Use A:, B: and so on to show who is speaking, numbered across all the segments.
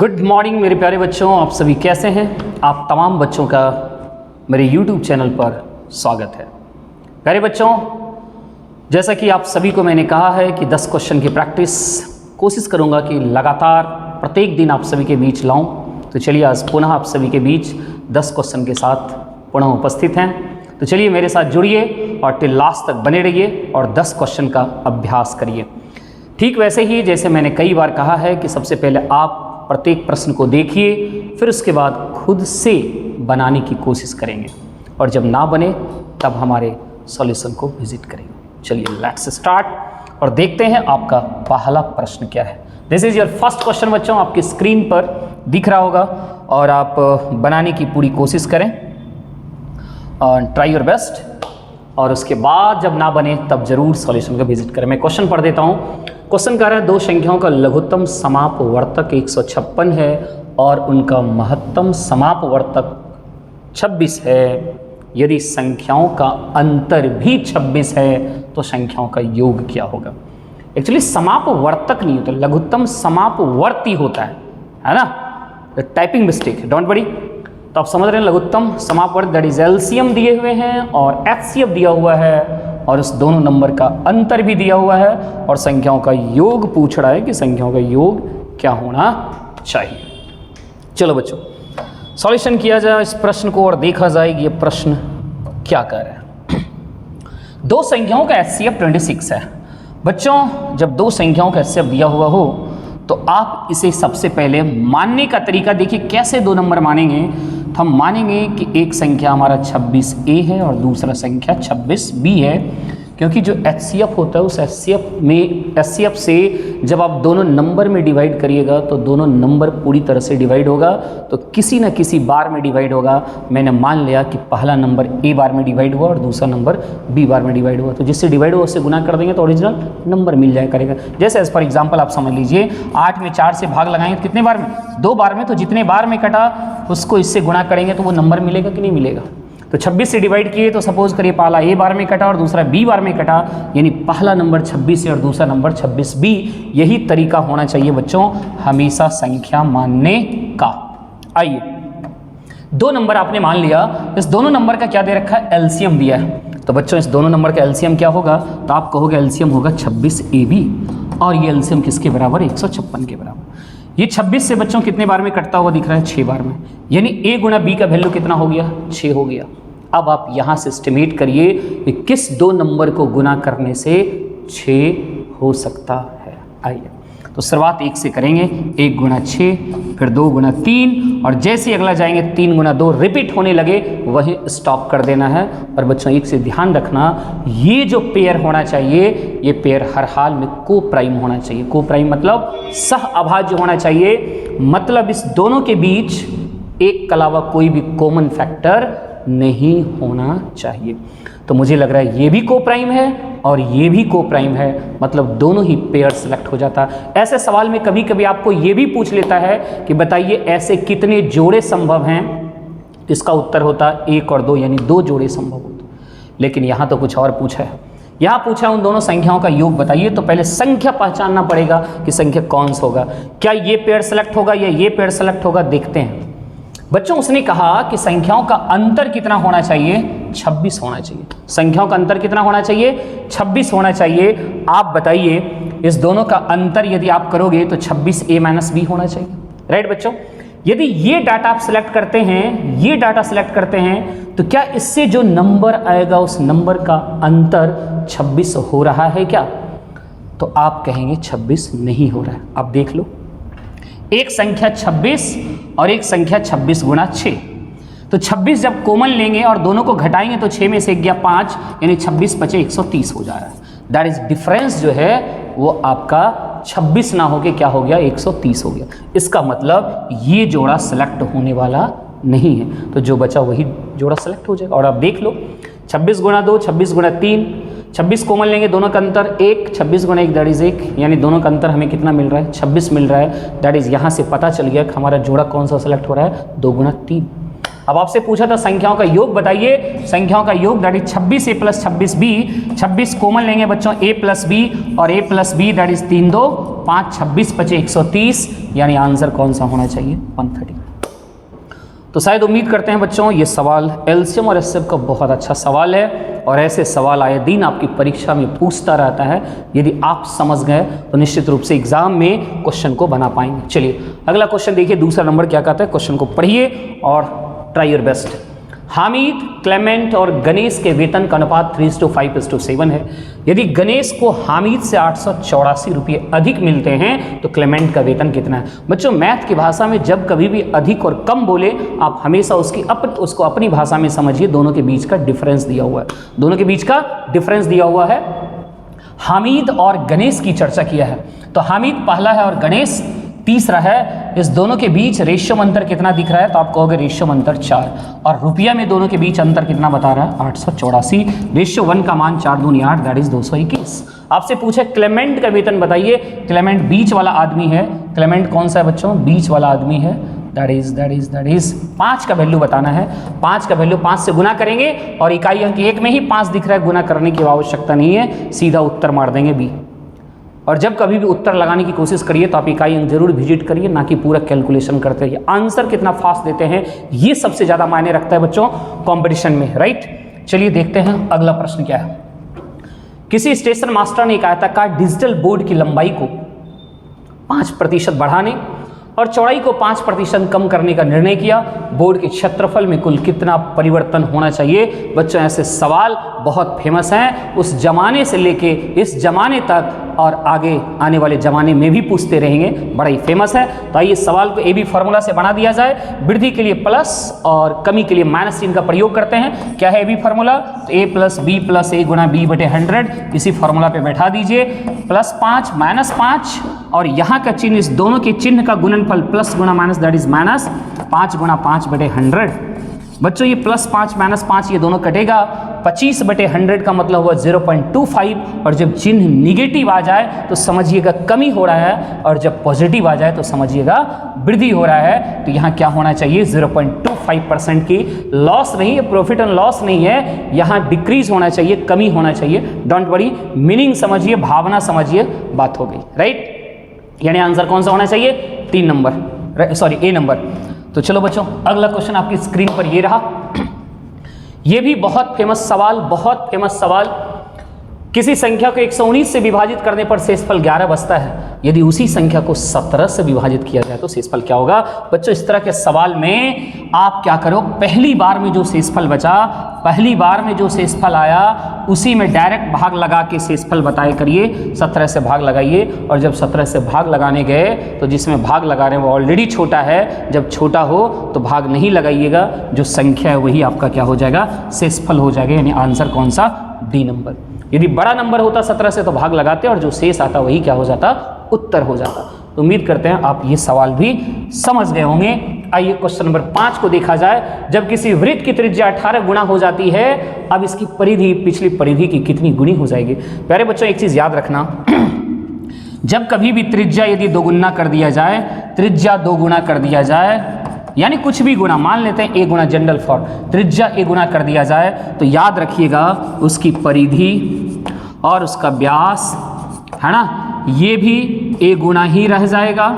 A: Good morning मेरे प्यारे बच्चों, आप सभी कैसे हैं। आप तमाम बच्चों का मेरे YouTube चैनल पर स्वागत है। प्यारे बच्चों, जैसा कि आप सभी को मैंने कहा है कि 10 क्वेश्चन की प्रैक्टिस कोशिश करूंगा कि लगातार प्रत्येक दिन आप सभी के बीच लाऊं। तो चलिए आज पुनः आप सभी के बीच 10 क्वेश्चन के साथ पुनः उपस्थित हैं। तो चलिए मेरे साथ जुड़िए और टिल लास्ट तक बने रहिए और 10 क्वेश्चन का अभ्यास करिए। ठीक वैसे ही जैसे मैंने कई बार कहा है कि सबसे पहले आप प्रत्येक प्रश्न को देखिए, फिर उसके बाद खुद से बनाने की कोशिश करेंगे और जब ना बने तब हमारे सॉल्यूशन को विजिट करेंगे। चलिए लेट्स स्टार्ट और देखते हैं आपका पहला प्रश्न क्या है। This is your first question बच्चों, आपकी स्क्रीन पर दिख रहा होगा और आप बनाने की पूरी कोशिश करें, ट्राई योर बेस्ट। और उसके बाद जब ना बने तब जरूर सॉल्यूशन का विजिट करें। मैं क्वेश्चन पढ़ देता हूँ। क्वेश्चन कह रहा है दो संख्याओं का लघुत्तम समापवर्तक 156 है और उनका महत्तम समापवर्तक 26 है। यदि संख्याओं का अंतर भी 26 है तो संख्याओं का योग क्या होगा। एक्चुअली समापवर्तक नहीं होता, लघुत्तम समापवर्ती होता है ना। टाइपिंग मिस्टेक है, डोंट वरी। तो आप समझ रहे हैं लघुत्तम समापवर्त दैट इज एलसीएम दिए हुए हैं और एचसीएफ दिया हुआ है और उस दोनों नंबर का अंतर भी दिया हुआ है और संख्याओं का योग पूछ रहा है कि संख्याओं का योग क्या होना चाहिए। चलो बच्चों सॉल्यूशन किया जाए इस प्रश्न को और देखा जाए कि ये प्रश्न क्या कर रहा है। दो संख्याओं का एचसीएफ 26 है। बच्चों जब दो संख्याओं का एचसीएफ दिया हुआ हो तो आप इसे सबसे पहले मानने का तरीका देखिए कैसे दो नंबर मानेंगे। तो हम मानेंगे कि एक संख्या हमारा 26A है और दूसरा संख्या 26B है, क्योंकि जो एचसीएफ होता है उस एचसीएफ से जब आप दोनों नंबर में डिवाइड करिएगा तो दोनों नंबर पूरी तरह से डिवाइड होगा, तो किसी न किसी बार में डिवाइड होगा। मैंने मान लिया कि पहला नंबर A बार में डिवाइड हुआ और दूसरा नंबर B बार में डिवाइड हुआ, तो जिससे डिवाइड हुआ उससे गुना कर देंगे तो ओरिजिनल नंबर मिल जाया करेगा। जैसे एज फॉर एग्जाम्पल आप समझ लीजिए 8 में 4 से भाग लगाएंगे तो कितने बार में, 2 बार में, तो जितने बार में कटा उसको इससे गुना करेंगे तो वो नंबर मिलेगा कि नहीं मिलेगा। तो 26 से डिवाइड किए तो सपोज करिए पहला A बार में कटा और दूसरा B बार में कटा, यानी पहला नंबर 26 है और दूसरा नंबर 26B। यही तरीका होना चाहिए बच्चों हमेशा संख्या मानने का। आइए दो नंबर आपने मान लिया, इस दोनों नंबर का क्या दे रखा है, एलसीएम दिया है। तो बच्चों इस दोनों नंबर का एलसीएम क्या होगा, तो आप कहोगे एलसीएम होगा 26AB और ये एलसीएम किसके बराबर, 156 के बराबर। ये 26 से बच्चों कितने बार में कटता हुआ दिख रहा है, 6 बार में, यानी A गुना B का वैल्यू कितना हो गया, 6 हो गया। अब आप यहाँ से एस्टिमेट करिए कि किस दो नंबर को गुना करने से 6 हो सकता है। आइए तो शुरुआत 1 से करेंगे, 1 गुना 6, फिर 2 गुना 3 और जैसे अगला जाएंगे 3 गुना 2 रिपीट होने लगे वही स्टॉप कर देना है। और बच्चों एक से ध्यान रखना, ये जो पेयर होना चाहिए ये पेयर हर हाल में को प्राइम होना चाहिए। को प्राइम मतलब सह अभाज्य होना चाहिए, मतलब इस दोनों के बीच एक के अलावा कोई भी कॉमन फैक्टर नहीं होना चाहिए। तो मुझे लग रहा है ये भी को प्राइम है और ये भी को प्राइम है, मतलब दोनों ही पेयर सेलेक्ट हो जाता। ऐसे सवाल में कभी कभी आपको ये भी पूछ लेता है कि बताइए ऐसे कितने जोड़े संभव हैं, इसका उत्तर होता 1 और 2, यानी 2 जोड़े संभव होते। लेकिन यहाँ तो कुछ और पूछा है, यहाँ पूछा है उन दोनों संख्याओं का योग बताइए। तो पहले संख्या पहचानना पड़ेगा कि संख्या कौन सा होगा, क्या ये पेयर सेलेक्ट होगा या ये पेयर सेलेक्ट होगा, देखते हैं। बच्चों उसने कहा कि संख्याओं का अंतर कितना होना चाहिए, 26 होना चाहिए। संख्याओं का अंतर कितना होना चाहिए, 26 होना चाहिए। आप बताइए इस दोनों का अंतर यदि आप करोगे तो 26A - B होना चाहिए, राइट बच्चों। यदि ये डाटा आप सिलेक्ट करते हैं, ये डाटा सिलेक्ट करते हैं, तो क्या इससे जो नंबर आएगा उस नंबर का अंतर 26 हो रहा है क्या, तो आप कहेंगे 26 नहीं हो रहा है। अब देख लो, एक संख्या 26 और एक संख्या 26 गुना 6, तो 26 जब कॉमन लेंगे और दोनों को घटाएंगे तो 6 में से गया 5, यानी 26 × 5 = 130 हो जा रहा है। दैट इज डिफरेंस जो है वो आपका 26 ना होके क्या हो गया, 130 हो गया। इसका मतलब ये जोड़ा सेलेक्ट होने वाला नहीं है, तो जो बचा वही जोड़ा सेलेक्ट हो जाएगा। और आप देख लो 26 गुना 2, 26 गुना 3, 26 कॉमन लेंगे दोनों का अंतर 1, 26 गुना 1 दैट इज 1, यानी दोनों का अंतर हमें कितना मिल रहा है, 26 मिल रहा है। दैट इज यहाँ से पता चल गया कि हमारा जोड़ा कौन सा सेलेक्ट हो रहा है, 2 गुना 3। अब आपसे पूछा था संख्याओं का योग बताइए, संख्याओं का योग that is 26a plus 26b, 26 common लेंगे बच्चों a प्लस b और a plus b that is 3 2 5 26 25 130, यानी आंसर कौन सा होना चाहिए 130। तो शायद उम्मीद करते हैं बच्चों ये सवाल एलसीएम और एचसीएफ का बहुत अच्छा सवाल है और ऐसे सवाल आए दिन आपकी परीक्षा में पूछता रहता है। यदि आप समझ गए तो निश्चित रूप से एग्जाम में क्वेश्चन को बना पाएंगे। चलिए अगला क्वेश्चन देखिए, दूसरा नंबर क्या कहता है, क्वेश्चन को पढ़िए और try your best. Hamid, Clement और गणेश के वेतन का अनुपात 3:5:7 है। यदि गणेश को हामिद से 884 रुपये अधिक मिलते हैं तो क्लेमेंट का वेतन कितना है। बच्चों मैथ की भाषा में जब कभी भी अधिक और कम बोले आप हमेशा उसको अपनी भाषा में समझिए। दोनों के बीच का डिफरेंस दिया हुआ है, दोनों के बीच का डिफरेंस दिया हुआ है। हामिद और गणेश की चर्चा किया है तो हामिद पहला है और गणेश तीसरा है। इस दोनों के बीच रेशियो अंतर कितना दिख रहा है तो आप कहोगे रेशियो अंतर 4, और रुपया में दोनों के बीच अंतर कितना बता रहा है 884। रेशियो 1 का मान 4 दूनी 8 दैट इज 221। आपसे पूछे क्लेमेंट का वेतन बताइए। क्लेमेंट बीच वाला आदमी है। क्लेमेंट कौन सा है बच्चों, बीच वाला आदमी है। दैट इज 5 का वैल्यू बताना है। 5 का वैल्यू 5 से गुना करेंगे और इकाई अंक 1 में ही 5 दिख रहा है, गुना करने की आवश्यकता नहीं है, सीधा उत्तर मार देंगे बी। और जब कभी भी उत्तर लगाने की कोशिश करिए तो आप इकाई अंक जरूर विजिट करिए, ना कि पूरा कैलकुलेशन करते रहिए। आंसर कितना फास्ट देते हैं ये सबसे ज्यादा मायने रखता है बच्चों कंपटीशन में, राइट। चलिए देखते हैं अगला प्रश्न क्या है। किसी स्टेशन मास्टर ने एक आयताकार डिजिटल बोर्ड की लंबाई को 5% बढ़ाने और चौड़ाई को 5% कम करने का निर्णय किया। बोर्ड के क्षेत्रफल में कुल कितना परिवर्तन होना चाहिए। बच्चों ऐसे सवाल बहुत फेमस हैं, उस जमाने से लेके इस जमाने तक और आगे आने वाले जमाने में भी पूछते रहेंगे, बड़ा ही फेमस है। तो आइए सवाल को ए बी फॉर्मूला से बना दिया जाए। वृद्धि के लिए प्लस और कमी के लिए माइनस चिन्ह का प्रयोग करते हैं। क्या है ए बी फॉर्मूला, तो ए प्लस बी प्लस ए गुणा बी बटे 100 इसी फॉर्मूला पे बैठा दीजिए। +5 -5 और यहाँ का चिन्ह, इस दोनों के चिन्ह का गुणनफल प्लस गुणा माइनस दैट इज माइनस 5 गुणा 5 बटे 100। बच्चों ये +5 -5 ये दोनों कटेगा, 25 बटे 100 का मतलब हुआ 0.25, और जब चिन्ह निगेटिव आ जाए तो समझिएगा कमी हो रहा है, और जब पॉजिटिव आ जाए तो समझिएगा वृद्धि हो रहा है। तो यहाँ क्या होना चाहिए 0.25% की लॉस नहीं है, प्रॉफिट एंड लॉस नहीं है, यहाँ डिक्रीज होना चाहिए, कमी होना चाहिए। डोंट वरी, मीनिंग समझिए, भावना समझिए, बात हो गई, राइट। यानी आंसर कौन सा होना चाहिए 3 नंबर, सॉरी ए नंबर। तो चलो बच्चों अगला क्वेश्चन आपकी स्क्रीन पर ये रहा। ये भी बहुत फेमस सवाल। किसी संख्या को 119 से विभाजित करने पर शेषफल 11 बचता है। यदि उसी संख्या को 17 से विभाजित किया जाए तो शेषफल क्या होगा। बच्चों इस तरह के सवाल में आप क्या करो, पहली बार में जो शेषफल बचा, पहली बार में जो शेषफल आया उसी में डायरेक्ट भाग लगा के शेषफल बताया करिए। 17 से भाग लगाइए, और जब 17 से भाग लगाने गए तो जिसमें भाग लगा रहे हैं वो ऑलरेडी छोटा है। जब छोटा हो तो भाग नहीं लगाइएगा, जो संख्या है वही आपका क्या हो जाएगा शेषफल हो जाएगा। यानी आंसर कौन सा डी नंबर। यदि बड़ा नंबर होता 17 से तो भाग लगाते और जो शेष आता वही क्या हो जाता उत्तर हो जाता। तो उम्मीद करते हैं आप ये सवाल भी समझ गए होंगे। आइए क्वेश्चन नंबर 5 को देखा जाए। जब किसी वृत्त की त्रिज्या 18 गुना हो जाती है, अब इसकी परिधि पिछली परिधि की कितनी गुनी हो जाएगी। प्यारे बच्चों एक चीज याद रखना, जब कभी भी त्रिज्या यदि 2 गुना कर दिया जाए, त्रिज्या 2 गुना कर दिया जाए, यानी कुछ भी गुना, मान लेते हैं a गुना जनरल फॉर, त्रिज्या a गुना कर दिया जाए तो याद रखिएगा उसकी परिधि और उसका व्यास है ना, ये भी a गुना ही रह जाएगा,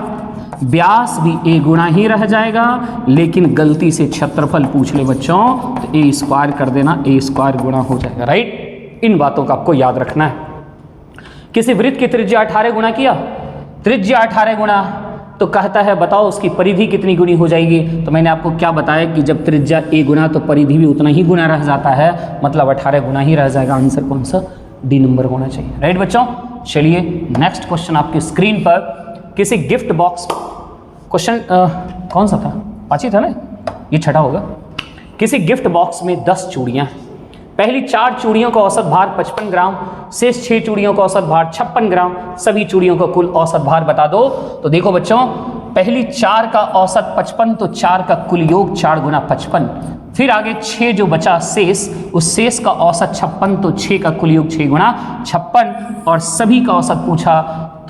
A: व्यास भी a गुना ही रह जाएगा। लेकिन गलती से क्षेत्रफल पूछ ले बच्चों तो a स्क्वायर कर देना, a स्क्वायर गुना हो जाएगा, राइट। इन बातों का आपको याद रखना है। किसी वृत्त की त्रिज्या 18 गुना किया, त्रिज्या 18 गुना, तो कहता है बताओ उसकी परिधि कितनी गुनी हो जाएगी। तो मैंने आपको क्या बताया कि जब त्रिज्या a गुना तो परिधि भी उतना ही गुना रह जाता है, मतलब 18 गुना ही रह जाएगा। आंसर कौन सा डी नंबर होना चाहिए, राइट बच्चों। चलिए नेक्स्ट क्वेश्चन आपकी स्क्रीन पर। किसी गिफ्ट बॉक्स, क्वेश्चन कौन सा था, 5 ही था ना, ये 6ठा होगा। किसी गिफ्ट बॉक्स में 10 चूड़ियाँ हैं। पहली 4 चूड़ियों का औसत भार 55 ग्राम, शेष 6 चूड़ियों का औसत भार 56 ग्राम, सभी चूड़ियों का कुल औसत भार बता दो। तो देखो बच्चों, पहली 4 का औसत 55 तो 4 का कुल योग 4 गुना 55, फिर आगे 6 जो बचा शेष, उस शेष का औसत 56 तो 6 का कुल योग 6 गुना 56, और सभी का औसत पूछा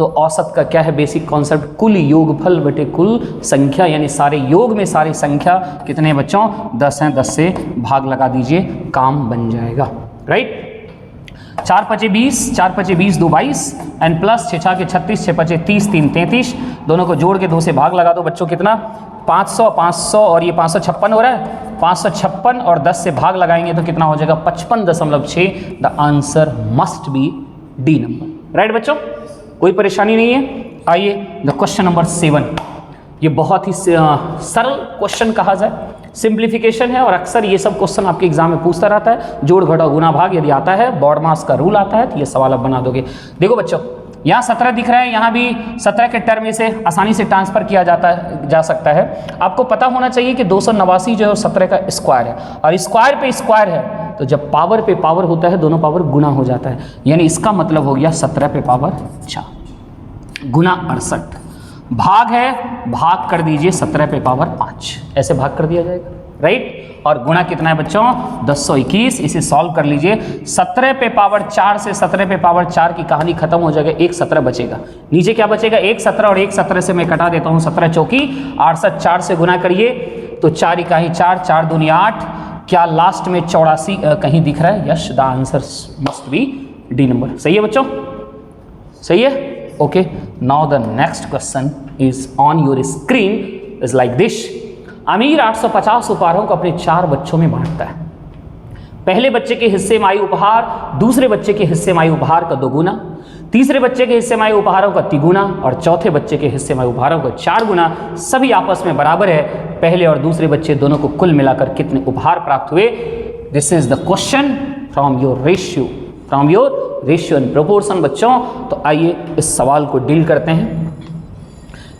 A: तो औसत का क्या है बेसिक कॉन्सेप्ट, कुल योगफल बटे कुल संख्या, यानी सारे योग में सारी संख्या कितने बच्चों 10 हैं, 10 से भाग लगा दीजिए, काम बन जाएगा। राइट, 4 पचे 20, 4 पचे 20, 2 22 एंड प्लस 6 6 के 36, 6 पचे 30, 3 33, दोनों को जोड़ के 2 से भाग लगा दो बच्चों, कितना 500, 500 और ये 556 हो रहा है, 556 और 10 से भाग लगाएंगे तो कितना हो जाएगा 55.6। The answer must B D number. Right बच्चों, कोई परेशानी नहीं है। आइए द क्वेश्चन नंबर 7, ये बहुत ही सरल क्वेश्चन कहा जाए, सिंप्लीफिकेशन है और अक्सर ये सब क्वेश्चन आपके एग्जाम में पूछता रहता है। जोड़ घटाओ गुना भाग यदि आता है, बोर्ड मास का रूल आता है तो ये सवाल आप बना दोगे। देखो बच्चों, यहाँ 17 दिख रहा है, यहाँ भी 17 के टर्म में से आसानी से ट्रांसफर किया जा सकता है। आपको पता होना चाहिए कि 289 जो है 17 का स्क्वायर है, और स्क्वायर पे स्क्वायर है तो जब पावर पे पावर होता है दोनों पावर गुना हो जाता है, यानी इसका मतलब हो गया 17 पे पावर 4 गुना 68। भाग है, भाग कर दीजिए 17 पे पावर 5, ऐसे भाग कर दिया जाएगा। राइट, और गुणा कितना है बच्चों 1021, इसे सॉल्व कर लीजिए। 17 पे पावर 4 से 17 पे पावर 4 की कहानी खत्म हो जाएगा, एक 17 बचेगा। नीचे क्या बचेगा, एक 17 और एक 17 से मैं कटा देता हूँ, 17 चौकी 68, 4 से गुना करिए तो 4 इकाई 4, 4 दूनी 8, क्या लास्ट में 84 कहीं दिख रहा है? Yes, the answer must B D number. सही है बच्चों, सही है। Okay, now the next question is on your screen, is like this. अमीर 850 उपहारों को अपने 4 बच्चों में बांटता है। पहले बच्चे के हिस्से में आई उपहार दूसरे बच्चे के हिस्से में आई उपहार का 2 गुना, तीसरे बच्चे के हिस्से में आई उपहारों का 3 गुना और चौथे बच्चे के हिस्से में आई उपहारों का 4 गुना। सभी आपस में बराबर है। पहले और दूसरे बच्चे दोनों को कुल मिलाकर कितने उपहार प्राप्त हुए? This is the question from your ratio and proportion बच्चों। तो आइए इस सवाल को डील करते हैं।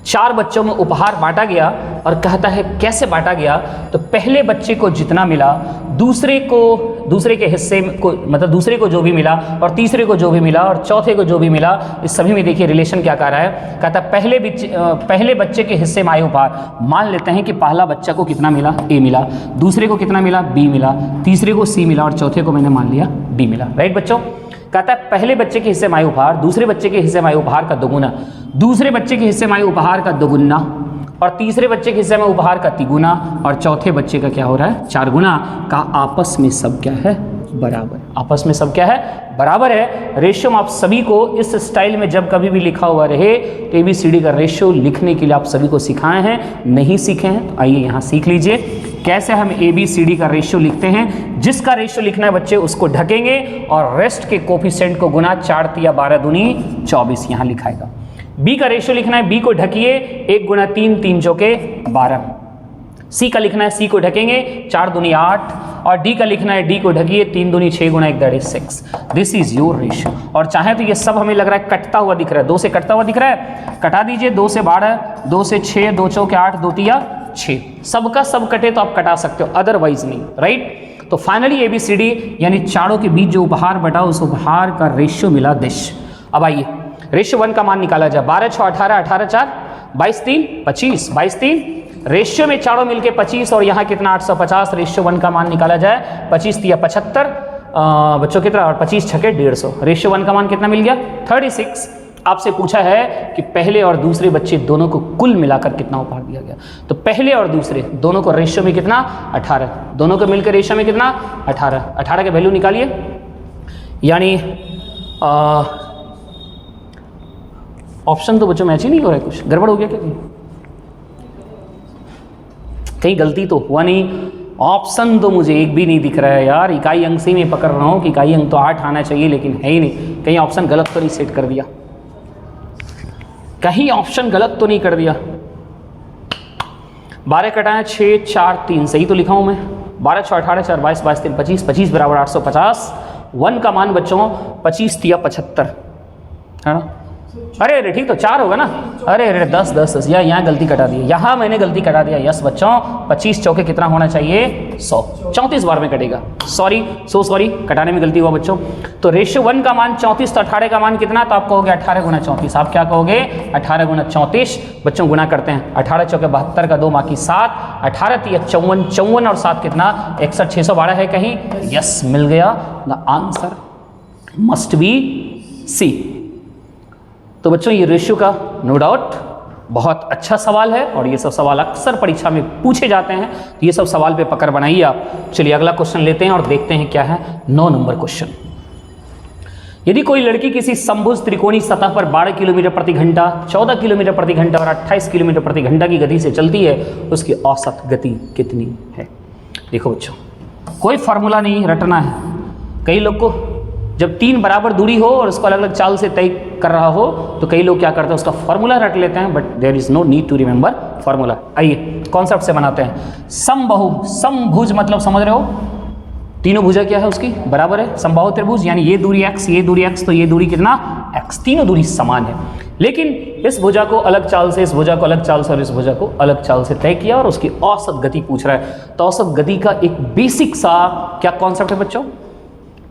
A: 4 बच्चों में उपहार बांटा गया और कहता है कैसे बांटा गया। तो पहले बच्चे को जितना मिला, दूसरे के हिस्से को मतलब दूसरे को जो भी मिला, और तीसरे को जो भी मिला, और चौथे को जो भी मिला, इस सभी में देखिए रिलेशन क्या कर रहा है। कहता है पहले बच्चे के हिस्से में आए उपहार। मान लेते हैं कि पहला बच्चा को कितना मिला, ए मिला, दूसरे को कितना मिला, बी मिला, तीसरे को सी मिला और चौथे को मैंने मान लिया डी मिला। राइट बच्चों, कहता है पहले बच्चे के हिस्से में आए उपहार दूसरे बच्चे के हिस्से में आए उपहार का 2 गुना, दूसरे बच्चे के हिस्से में आए उपहार का 2 गुना, और तीसरे बच्चे के हिस्से में उपहार का 3 गुना, और चौथे बच्चे का क्या हो रहा है 4 गुना। का आपस में सब क्या है, बराबर। आपस में सब क्या है, बराबर है। रेशियो में आप सभी को इस स्टाइल में जब कभी भी लिखा हुआ रहे तो ABCD का रेशियो लिखने के लिए आप सभी को सिखाए हैं। नहीं सीखे हैं तो आइए यहाँ सीख लीजिए कैसे हम ABCD का रेशियो लिखते हैं। जिसका रेशियो लिखना है बच्चे उसको ढकेंगे और रेस्ट के कोफिशिएंट को गुना 4 तिया 12 दूनी 24 यहाँ लिखाएगा। बी का रेशियो लिखना है, बी को ढकिए 1 गुना 3, 3 चौके 12। सी का लिखना है, सी को ढकेंगे 4 दूनी 8, और डी का लिखना है, डी को ढकिए 3 दूनी 6 गुना 1 that is 6। This is your ratio. और चाहे तो ये सब हमें लग रहा है कटता हुआ दिख रहा है, 2 से कटता हुआ दिख रहा है, कटा दीजिए 2 से 12, 2 से 6, 2 चौके 8, 2 तिया 6। सबका सब कटे तो आप कटा सकते हो, अदरवाइज नहीं। राइट, तो फाइनली ABCD यानी चारों के बीच जो उपहार बटा उस उपहार का रेशियो मिला दिश। अब आइए रेशियो 1 का मान निकाला जाए। 12 6 18, 18 4 22 3 25, 22 3 रेशियो में चारों मिलके 25 और यहाँ कितना 850। रेशियो 1 का मान निकाला जाए 25 तिया 75 बच्चों कितना, और 25 छके 150। रेशियो 1 का मान कितना मिल गया 36। आपसे पूछा है कि पहले और दूसरे बच्चे दोनों को कुल मिलाकर कितना उपहार दिया गया। तो पहले और दूसरे दोनों को रेशियो में कितना 18, दोनों को मिलकर रेशियो में कितना 18। 18 के वैल्यू निकालिए, यानी ऑप्शन तो बच्चों मैच ही नहीं हो रहा है, कुछ गड़बड़ हो गया क्या? कहीं गलती तो हुआ नहीं? ऑप्शन तो मुझे एक भी नहीं दिख रहा है यार। इकाई अंक से मैं पकड़ रहा हूँ कि इकाई अंक तो 8 आना चाहिए, लेकिन है ही नहीं। कहीं ऑप्शन गलत तो नहीं सेट कर दिया? कहीं ऑप्शन गलत तो नहीं कर दिया? 12 कटाएं 6 4 3 सही तो लिखा हूँ मैं। 12 6 18 4 22 22 3 25, 25 बराबर 850। 1 का मान बच्चों 25 तिया 75 है ना। अरे अरे ठीक तो 4 होगा ना। अरे अरे 10 10 10 यहाँ गलती कटा दी, यहाँ मैंने गलती कटा दिया। यस बच्चों 25 चौके कितना होना चाहिए 100, 34 बार में कटेगा। सॉरी कटाने में गलती हुआ बच्चों। तो रेशियो 1 का मान 34, तो 18 का मान कितना, तो आप कहोगे 18 गुना 34। आप क्या कहोगे 18 गुना 34। बच्चों गुना करते हैं, 18 चौके 72 का 2 बाकी 7, 18 तिया 54, 54 और 7 कितना 61, 612 है कहीं। यस मिल गया। The answer must be C. तो बच्चों ये रेशियो का नो डाउट बहुत अच्छा सवाल है और ये सब सवाल अक्सर परीक्षा में पूछे जाते हैं, तो ये सब सवाल पे पकड़ बनाइए आप। चलिए अगला क्वेश्चन लेते हैं और देखते हैं क्या है। 9 नंबर क्वेश्चन। यदि कोई लड़की किसी समभुज त्रिकोणीय सतह पर 12 किलोमीटर प्रति घंटा, 14 किलोमीटर प्रति घंटा और 28 किलोमीटर प्रति घंटा की गति से चलती है, उसकी औसत गति कितनी है? देखो बच्चों, कोई फार्मूला नहीं रटना है। कई लोग को जब 3 बराबर दूरी हो और उसको अलग अलग चाल से तय कर रहा हो तो कई लोग क्या करते हैं, उसका फार्मूला रट लेते हैं, but there is no need to remember formula. आइए कॉन्सेप्ट से बनाते हैं। समबाहु, समभुज मतलब समझ रहे हो, तीनों भुजा क्या है उसकी बराबर है, समबाहु त्रिभुज, यानी ये दूरी x, ये दूरी x, तो ये दूरी कितना x, तीनों दूरी समान है। लेकिन इस भुजा को अलग चाल से, इस भुजा को अलग चाल से और इस भुजा को अलग चाल से तय किया और उसकी औसत गति पूछ रहा है। तो औसत गति का एक बेसिक सा क्या कॉन्सेप्ट है बच्चों?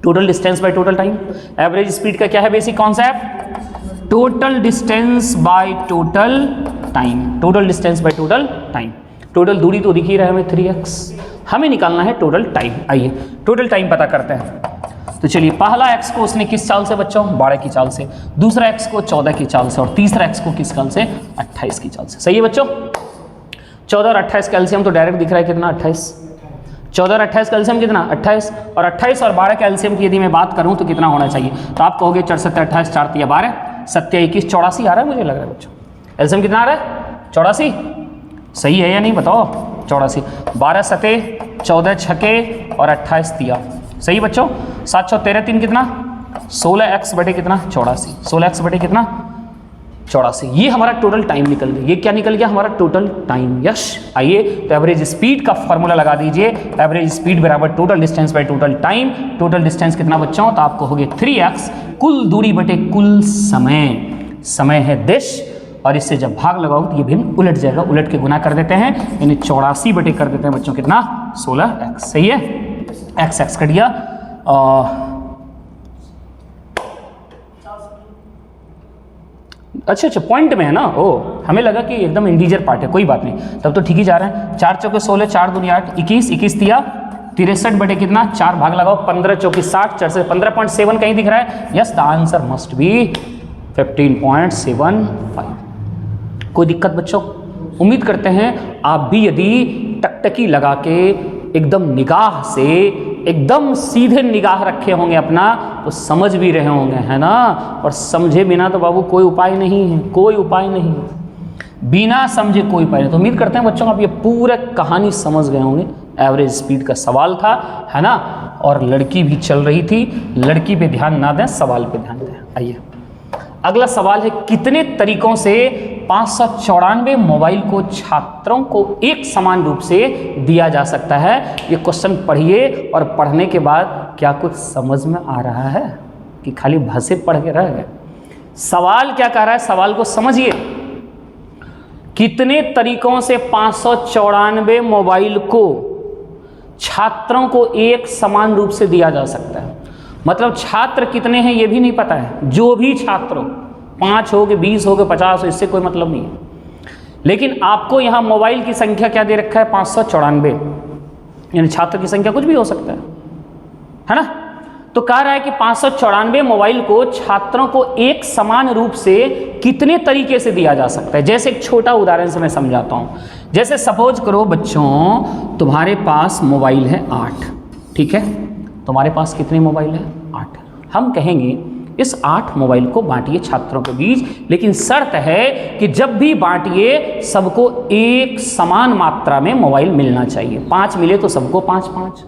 A: Total distance by total time. Average speed का क्या है basic concept? Total distance by total time. Total distance by total time. Total दूरी तो दिख ही रहा है हमें 3x, हमें निकालना है टोटल टाइम। आइए टोटल टाइम पता करते हैं। तो चलिए पहला x को उसने किस चाल से बच्चों? 12 की चाल से, दूसरा x को 14 की चाल से और तीसरा x को किस चाल से? 28 की चाल से। सही है बच्चों? 14 और 28 का एलसीएम तो डायरेक्ट दिख रहा है कितना? 28। 14 और 28 का एलसीएम कितना? 28। और 28 और 12 का एलसीएम की यदि मैं बात करूं तो कितना होना चाहिए? तो आप कहोगे 4 7 28 4 3 12 7 21 84 आ रहा है, मुझे लग रहा है बच्चों। एलसीएम कितना आ रहा है? 84। सही है या नहीं बताओ? 84। 12 सते 14 छके और 28 दिया। सही बच्चों? 7 6 13 3 कितना? 16x बटे कितना? 84। 16x बटे कितना? 84। ये हमारा टोटल टाइम निकल गया। ये क्या निकल गया? हमारा टोटल टाइम। यस। आइए तो एवरेज स्पीड का फॉर्मूला लगा दीजिए। एवरेज स्पीड बराबर total distance by total time. Total distance कितना बच्चों? तो आपको हो गया 3x कुल दूरी बटे कुल समय। समय है दिश और इससे जब भाग लगाओ तो ये भिन्न उलट जाएगा, उलट के गुना कर देते हैं, यानी 84 बटे कर देते हैं बच्चों कितना? 16x। सही है? x कट गया। अच्छा पॉइंट में है ना? ओ हमें लगा कि एकदम इंटीजर पार्ट है, कोई बात नहीं, तब तो ठीक ही जा रहा है। 4 चौके 16, 4 दूनी 8, 21, 21 दिया 63 बटे कितना? 4 भाग लगाओ 15 चौकी 60, 4 से 15.7 कहीं दिख रहा है। Yes the answer must B 15.75। कोई दिक्कत बच्चों? उम्मीद करते हैं आप भी यदि टकटकी लगा के एकदम निगाह से एकदम सीधे निगाह रखे होंगे अपना तो समझ भी रहे होंगे, है ना? और समझे बिना तो बाबू कोई उपाय नहीं है, कोई उपाय नहीं, बिना समझे कोई उपाय नहीं। तो उम्मीद करते हैं बच्चों आप ये पूरा कहानी समझ गए होंगे। एवरेज स्पीड का सवाल था, है ना? और लड़की भी चल रही थी, लड़की पे ध्यान ना दें, सवाल पे ध्यान दें। आइए अगला सवाल है, कितने तरीकों से 594 मोबाइल को छात्रों को एक समान रूप से दिया जा सकता है? ये क्वेश्चन पढ़िए और पढ़ने के बाद क्या कुछ समझ में आ रहा है कि खाली भसे पढ़ के रह गए? सवाल क्या कह रहा है, सवाल को समझिए। कितने तरीकों से 594 मोबाइल को छात्रों को एक समान रूप से दिया जा सकता है? मतलब छात्र कितने हैं ये भी नहीं पता है, जो भी छात्र हो, 5 हो के 20 हो के 50 हो, इससे कोई मतलब नहीं है। लेकिन आपको यहाँ मोबाइल की संख्या क्या दे रखा है? 594, यानी छात्र की संख्या कुछ भी हो सकता है ना? तो कह रहा है कि 594 मोबाइल को छात्रों को एक समान रूप से कितने तरीके से दिया जा सकता है? जैसे एक छोटा उदाहरण से मैं समझाता हूँ। जैसे सपोज करो बच्चों तुम्हारे पास मोबाइल है 8, ठीक है? तुम्हारे पास कितने मोबाइल है? 8। हम कहेंगे इस 8 मोबाइल को बांटिए छात्रों के बीच, लेकिन शर्त है कि जब भी बांटिए सबको एक समान मात्रा में मोबाइल मिलना चाहिए। 5 मिले तो सबको 5-5,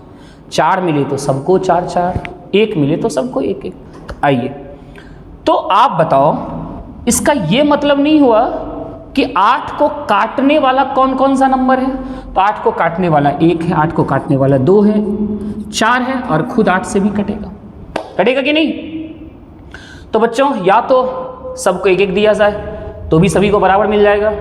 A: 4 मिले तो सबको 4-4, 1 मिले तो सबको 1-1। आइए तो आप बताओ, इसका ये मतलब नहीं हुआ कि 8 को काटने वाला कौन कौन सा नंबर है? तो 8 को काटने वाला 1 है, 8 को काटने वाला 2 है, 4 है और खुद 8 से भी कटेगा। कटेगा कि नहीं? तो बच्चों या तो सबको 1-1 दिया जाए तो भी सभी को बराबर मिल जाएगा,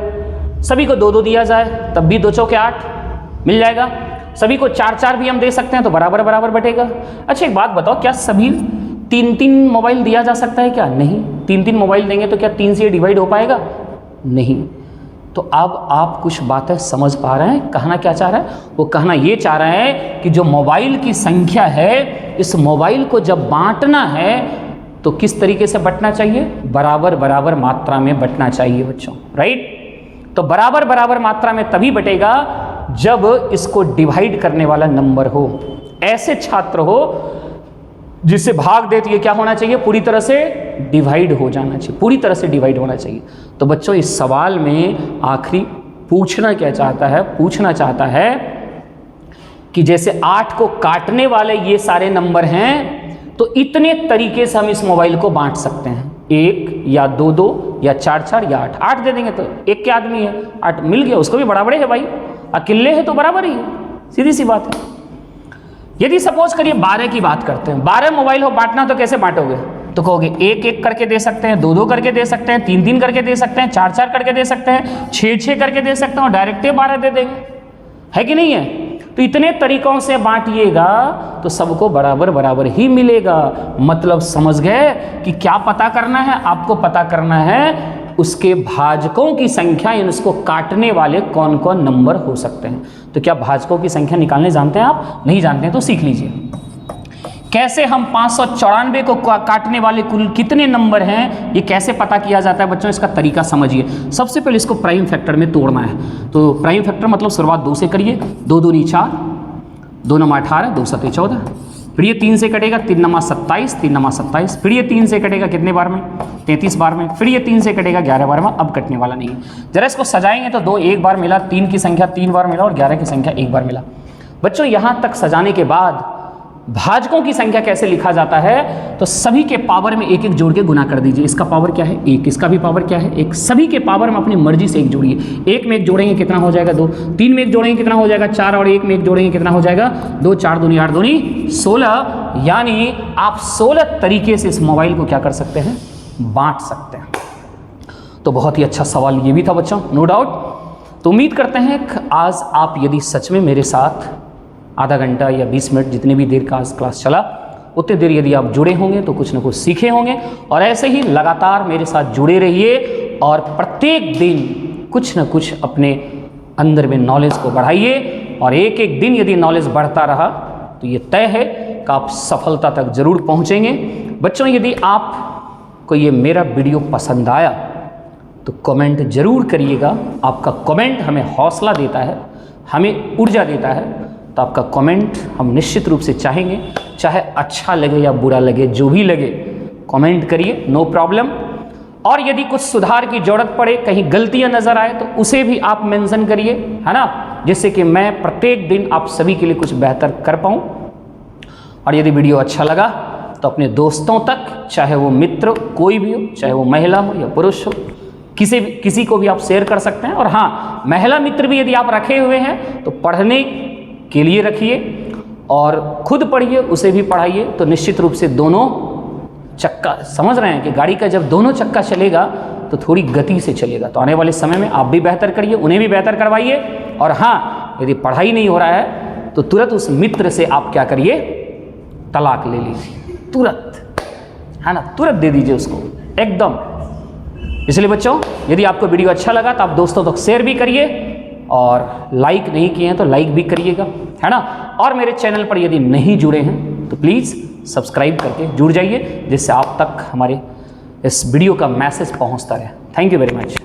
A: सभी को 2-2 दिया जाए तब भी 2 चौके 8 मिल जाएगा, सभी को 4-4 भी हम दे सकते हैं तो बराबर बराबर बटेगा। अच्छा एक बात बताओ, क्या सभी 3-3 मोबाइल दिया जा सकता है क्या? नहीं। 3-3 मोबाइल देंगे तो क्या 3 से डिवाइड हो पाएगा? नहीं। तो अब आप कुछ बातें समझ पा रहे हैं? कहना क्या चाह रहा है? वो कहना ये चाह रहा है कि जो मोबाइल की संख्या है, इस मोबाइल को जब बांटना है तो किस तरीके से बंटना चाहिए? बराबर बराबर मात्रा में बंटना चाहिए बच्चों, राइट। तो बराबर बराबर मात्रा में तभी बटेगा जब इसको डिवाइड करने वाला नंबर हो। ऐसे छात्र हो जिसे भाग दे तो ये क्या होना चाहिए? पूरी तरह से डिवाइड हो जाना चाहिए, पूरी तरह से डिवाइड होना चाहिए। तो बच्चों इस सवाल में आखिरी पूछना क्या चाहता है? पूछना चाहता है कि जैसे 8 को काटने वाले ये सारे नंबर हैं, तो इतने तरीके से हम इस मोबाइल को बांट सकते हैं, 1 या 2 या 4 या 8। 8 दे देंगे तो एक के आदमी है, 8 मिल गया, उसको भी बराबर है भाई, अकेले है तो बराबर ही है, सीधी सी बात है। यदि सपोज करिए 12 की बात करते हैं, 12 मोबाइल हो बांटना, तो कैसे बांटोगे? तो कहोगे 1-1 करके दे सकते हैं, 2-2 करके दे सकते हैं, 3-3 करके दे सकते हैं, 4-4 करके दे सकते हैं, 6-6 करके दे सकते हैं और डायरेक्ट 12 दे देंगे, है कि नहीं है? तो इतने तरीकों से बांटिएगा तो सबको बराबर बराबर ही मिलेगा। मतलब समझ गए कि क्या पता करना है? आपको पता करना है उसके भाजकों की संख्या, यानी उसको काटने वाले कौन कौन नंबर हो सकते हैं। तो क्या भाजकों की संख्या निकालने जानते हैं आप? नहीं जानते हैं तो सीख लीजिए। कैसे हम 594 को काटने वाले कुल कितने नंबर हैं, ये कैसे पता किया जाता है बच्चों, इसका तरीका समझिए। सबसे पहले इसको प्राइम फैक्टर में तोड़ना है। तो प्राइम फैक्टर मतलब शुरुआत 2 से करिए, 2 दूनी 4, 2 नमा 18, 2 सते 14। फिर ये 3 से कटेगा, 3 नमा 27, 3 नमा 27। फिर ये 3 से कटेगा कितने बार में? 33 बार में। फिर ये 3 से कटेगा 11 बार में। अब कटने वाला नहीं है। जरा इसको सजाएंगे तो 2 एक बार मिला, 3 की संख्या 3 बार मिला और 11 की संख्या 1 बार मिला। बच्चों यहाँ तक सजाने के बाद भाजकों की संख्या कैसे लिखा जाता है? तो सभी के पावर में 1-1 जोड़ के गुना कर दीजिए। इसका पावर क्या है? 1, इसका भी पावर क्या है? 1। सभी के पावर में अपनी मर्जी से 1 जोड़िए। 1 में 1 जोड़ेंगे कितना हो जाएगा? 2। 3 में 1 जोड़ेंगे कितना हो जाएगा? 4। और 1 में 1 जोड़ेंगे कितना हो जाएगा? 2। 4 दूनी 8 दूनी 16। यानी आप 16 तरीके से इस मोबाइल को क्या कर सकते हैं? बांट सकते हैं। तो बहुत ही अच्छा सवाल ये भी था बच्चों, नो डाउट। तो उम्मीद करते हैं कि आज आप यदि सच में मेरे साथ आधा घंटा या 20 मिनट जितनी भी देर का आज क्लास चला, उतनी देर यदि आप जुड़े होंगे तो कुछ ना कुछ सीखे होंगे। और ऐसे ही लगातार मेरे साथ जुड़े रहिए और प्रत्येक दिन कुछ ना कुछ अपने अंदर में नॉलेज को बढ़ाइए। और एक एक दिन यदि नॉलेज बढ़ता रहा तो ये तय है कि आप सफलता तक जरूर पहुँचेंगे। बच्चों यदि आपको ये मेरा वीडियो पसंद आया तो कमेंट जरूर करिएगा। आपका कमेंट हमें हौसला देता है, हमें ऊर्जा देता है। तो आपका कमेंट हम निश्चित रूप से चाहेंगे, चाहे अच्छा लगे या बुरा लगे, जो भी लगे कमेंट करिए, नो प्रॉब्लम। और यदि कुछ सुधार की जरूरत पड़े, कहीं गलतियां नज़र आए तो उसे भी आप मेंशन करिए, है ना, जिससे कि मैं प्रत्येक दिन आप सभी के लिए कुछ बेहतर कर पाऊँ। और यदि वीडियो अच्छा लगा तो अपने दोस्तों तक, चाहे वो मित्र कोई भी हो, चाहे वो महिला हो या पुरुष हो, किसी को भी आप शेयर कर सकते हैं। और हाँ, महिला मित्र भी यदि आप रखे हुए हैं तो पढ़ने के लिए रखिए और खुद पढ़िए, उसे भी पढ़ाइए। तो निश्चित रूप से दोनों चक्का, समझ रहे हैं कि गाड़ी का जब दोनों चक्का चलेगा तो थोड़ी गति से चलेगा। तो आने वाले समय में आप भी बेहतर करिए, उन्हें भी बेहतर करवाइए। और हाँ, यदि पढ़ाई नहीं हो रहा है तो तुरंत उस मित्र से आप क्या करिए? तलाक ले लीजिए, तुरंत, है ना, तुरंत दे दीजिए उसको एकदम। इसलिए बच्चों यदि आपको वीडियो अच्छा लगा तो आप दोस्तों तक शेयर भी करिए और लाइक नहीं किए हैं तो लाइक भी करिएगा, है ना। और मेरे चैनल पर यदि नहीं जुड़े हैं तो प्लीज़ सब्सक्राइब करके जुड़ जाइए, जिससे आप तक हमारे इस वीडियो का मैसेज पहुंचता रहे। Thank you very much.